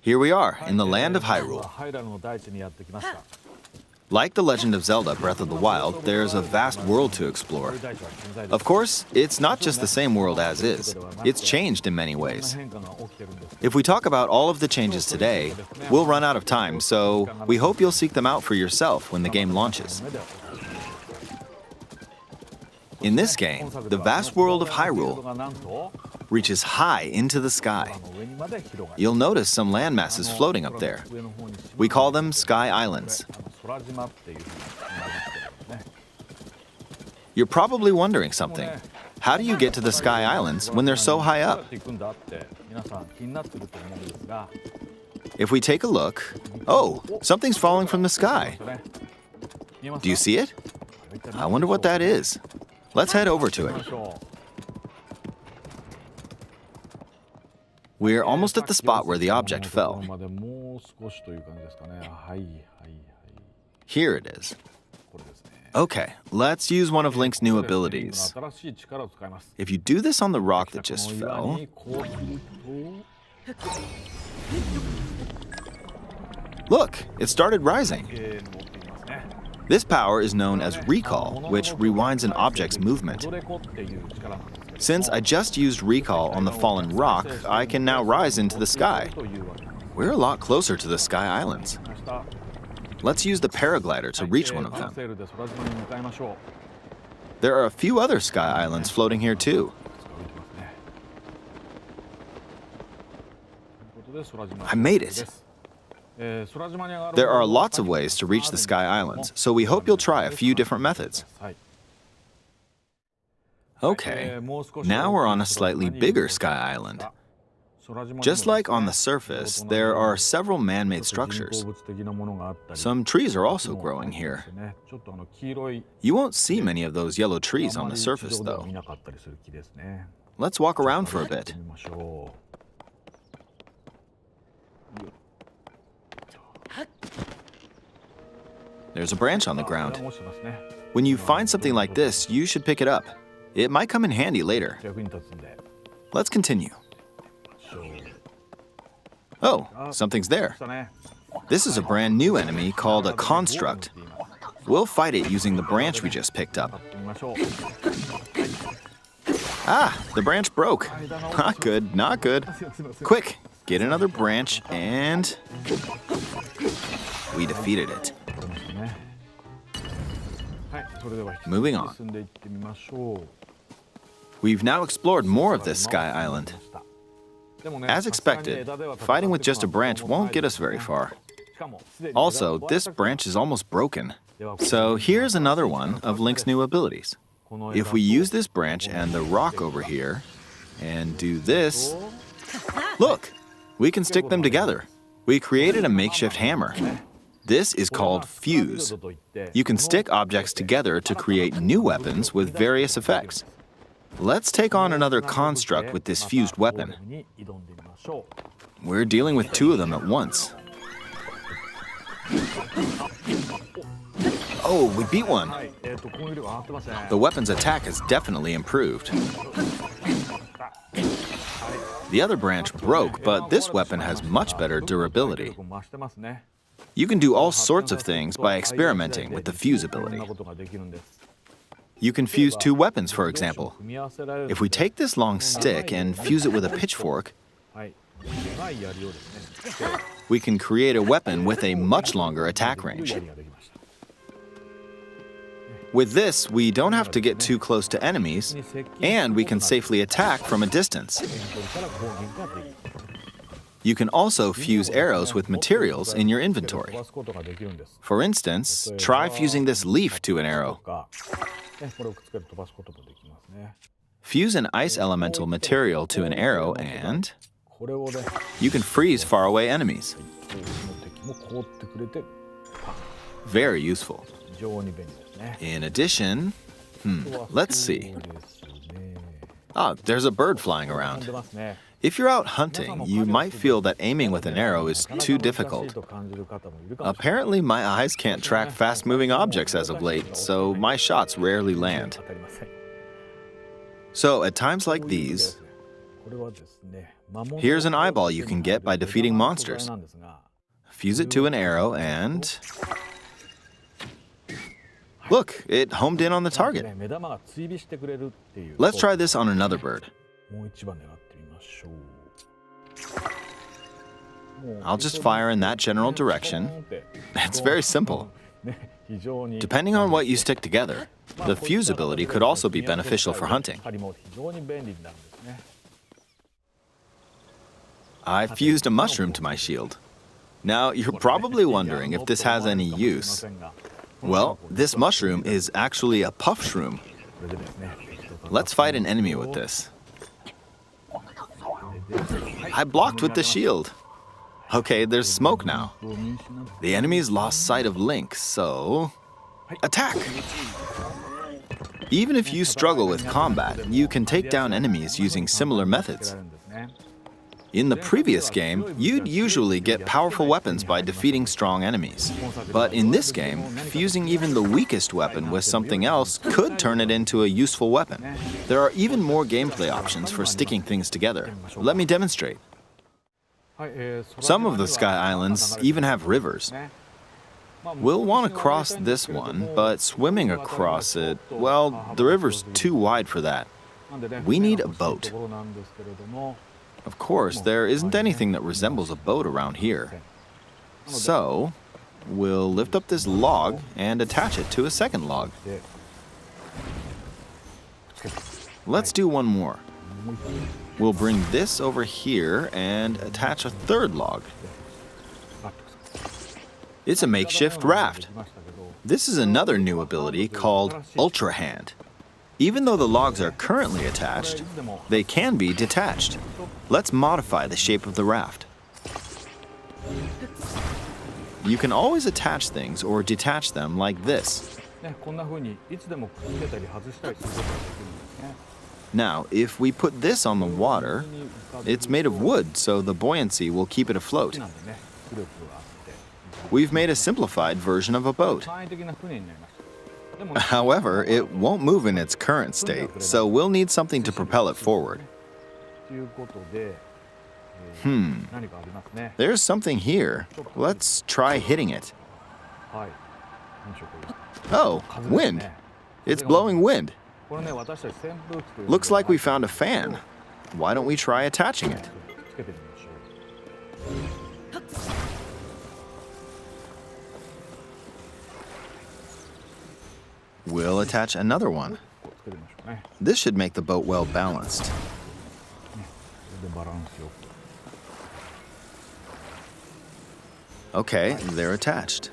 Here we are, in the land of Hyrule. Like The Legend of Zelda Breath of the Wild, there's a vast world to explore. Of course, it's not just the same world as is. It's changed in many ways. If we talk about all of the changes today, we'll run out of time, so we hope you'll seek them out for yourself when the game launches. In this game, the vast world of Hyrule reaches high into the sky. You'll notice some landmasses floating up there. We call them Sky Islands. You're probably wondering something. How do you get to the Sky Islands when they're so high up? If we take a look, oh, something's falling from the sky. Do you see it? I wonder what that is. Let's head over to it. We're almost at the spot where the object fell. Here it is. Okay, let's use one of Link's new abilities. If you do this on the rock that just fell... Look, it started rising. This power is known as recall, which rewinds an object's movement. Since I just used recall on the fallen rock, I can now rise into the sky. We're a lot closer to the Sky Islands. Let's use the paraglider to reach one of them. There are a few other Sky Islands floating here too. I made it. There are lots of ways to reach the Sky Islands, so we hope you'll try a few different methods. Okay, now we're on a slightly bigger Sky Island. Just like on the surface, there are several man-made structures. Some trees are also growing here. You won't see many of those yellow trees on the surface, though. Let's walk around for a bit. There's a branch on the ground. When you find something like this, you should pick it up. It might come in handy later. Let's continue. Oh, something's there. This is a brand new enemy called a construct. We'll fight it using the branch we just picked up. Ah, the branch broke. Not good, not good. Quick, get another branch and... we defeated it. Moving on. We've now explored more of this Sky Island. As expected, fighting with just a branch won't get us very far. Also, this branch is almost broken. So here's another one of Link's new abilities. If we use this branch and the rock over here, and do this, look, we can stick them together. We created a makeshift hammer. This is called fuse. You can stick objects together to create new weapons with various effects. Let's take on another construct with this fused weapon. We're dealing with two of them at once. Oh, we beat one. The weapon's attack has definitely improved. The other branch broke, but this weapon has much better durability. You can do all sorts of things by experimenting with the fuse ability. You can fuse two weapons, for example. If we take this long stick and fuse it with a pitchfork, we can create a weapon with a much longer attack range. With this, we don't have to get too close to enemies, and we can safely attack from a distance. You can also fuse arrows with materials in your inventory. For instance, try fusing this leaf to an arrow. Fuse an ice elemental material to an arrow and you can freeze faraway enemies. Very useful. In addition, let's see. Ah, there's a bird flying around. If you're out hunting, you might feel that aiming with an arrow is too difficult. Apparently, my eyes can't track fast-moving objects as of late, so my shots rarely land. So, at times like these, Here's an eyeball you can get by defeating monsters. Fuse it to an arrow and... Look, it homed in on the target. Let's try this on another bird. I'll just fire in that general direction. It's very simple. Depending on what you stick together, the fuse ability could also be beneficial for hunting. I fused a mushroom to my shield. Now, you're probably wondering if this has any use. Well, this mushroom is actually a puff shroom. Let's fight an enemy with this. I blocked with the shield. Okay, there's smoke now. The enemy's lost sight of Link, so... attack! Even if you struggle with combat, you can take down enemies using similar methods. In the previous game, you'd usually get powerful weapons by defeating strong enemies. But in this game, fusing even the weakest weapon with something else could turn it into a useful weapon. There are even more gameplay options for sticking things together. Let me demonstrate. Some of the Sky Islands even have rivers. We'll want to cross this one, but swimming across it, well, the river's too wide for that. We need a boat. Of course, there isn't anything that resembles a boat around here. So, we'll lift up this log and attach it to a second log. Let's do one more. We'll bring this over here and attach a third log. It's a makeshift raft. This is another new ability called Ultra Hand. Even though the logs are currently attached, they can be detached. Let's modify the shape of the raft. You can always attach things or detach them like this. Now, if we put this on the water, it's made of wood, so the buoyancy will keep it afloat. We've made a simplified version of a boat. However, it won't move in its current state, so we'll need something to propel it forward. There's something here. Let's try hitting it. Oh, wind. It's blowing wind. Looks like we found a fan. Why don't we try attaching it? We'll attach another one. This should make the boat well balanced. Okay, they're attached.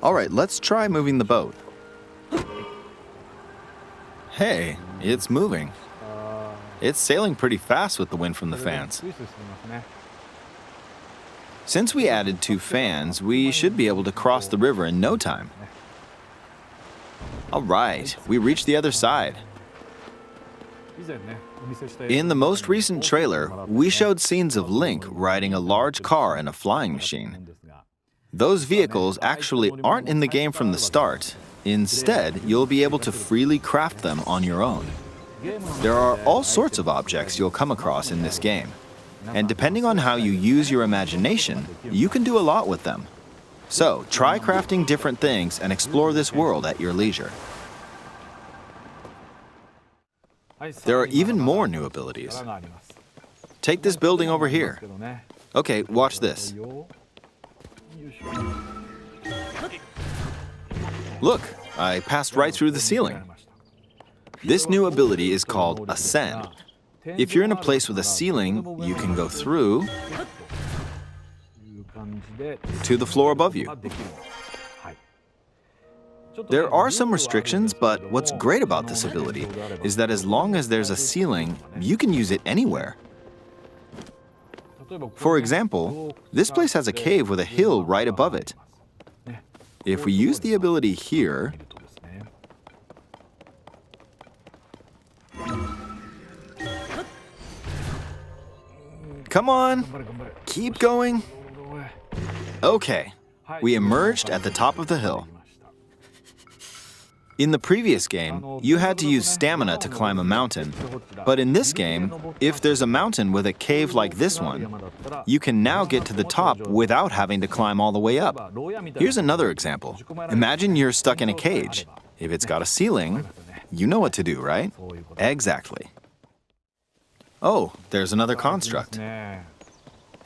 All right, let's try moving the boat. Hey, it's moving. It's sailing pretty fast with the wind from the fans. Since we added 2 fans, we should be able to cross the river in no time. All right, we reached the other side. In the most recent trailer, we showed scenes of Link riding a large car and a flying machine. Those vehicles actually aren't in the game from the start. Instead, you'll be able to freely craft them on your own. There are all sorts of objects you'll come across in this game. And depending on how you use your imagination, you can do a lot with them. So, try crafting different things and explore this world at your leisure. There are even more new abilities. Take this building over here. Okay, watch this. Look, I passed right through the ceiling. This new ability is called Ascend. If you're in a place with a ceiling, you can go through to the floor above you. There are some restrictions, but what's great about this ability is that as long as there's a ceiling, you can use it anywhere. For example, this place has a cave with a hill right above it. If we use the ability here, come on, keep going. Okay, we emerged at the top of the hill. In the previous game, you had to use stamina to climb a mountain. But in this game, if there's a mountain with a cave like this one, you can now get to the top without having to climb all the way up. Here's another example. Imagine you're stuck in a cage. If it's got a ceiling, you know what to do, right? Exactly. Oh, there's another construct.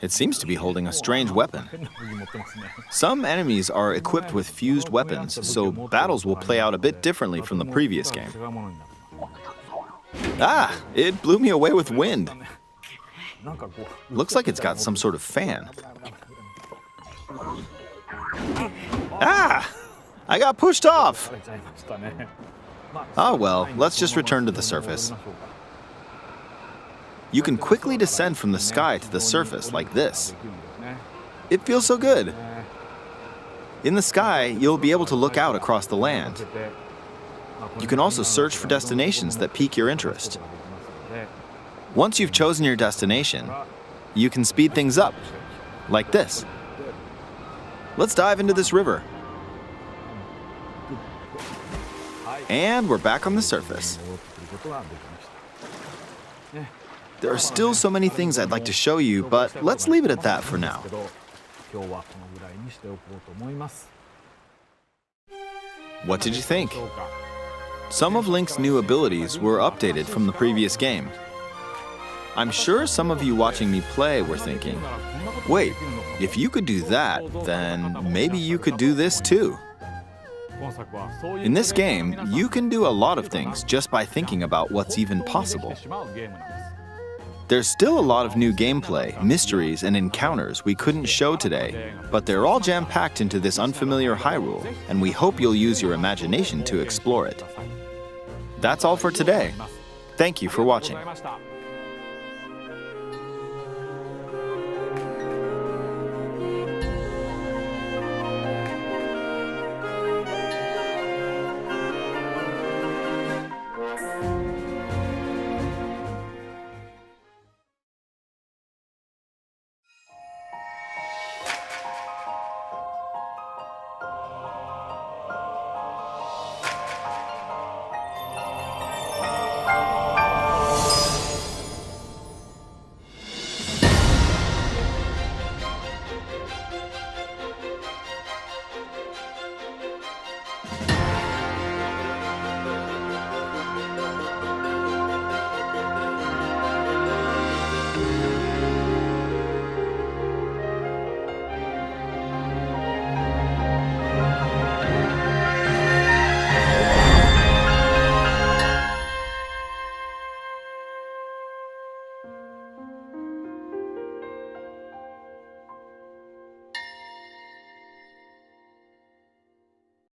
It seems to be holding a strange weapon. Some enemies are equipped with fused weapons, so battles will play out a bit differently from the previous game. Ah! It blew me away with wind. Looks like it's got some sort of fan. Ah! I got pushed off! Ah well, let's just return to the surface. You can quickly descend from the sky to the surface like this. It feels so good. In the sky, you'll be able to look out across the land. You can also search for destinations that pique your interest. Once you've chosen your destination, you can speed things up, like this. Let's dive into this river. And we're back on the surface. There are still so many things I'd like to show you, but let's leave it at that for now. What did you think? Some of Link's new abilities were updated from the previous game. I'm sure some of you watching me play were thinking, wait, if you could do that, then maybe you could do this too. In this game, you can do a lot of things just by thinking about what's even possible. There's still a lot of new gameplay, mysteries, and encounters we couldn't show today, but they're all jam-packed into this unfamiliar Hyrule, and we hope you'll use your imagination to explore it. That's all for today. Thank you for watching.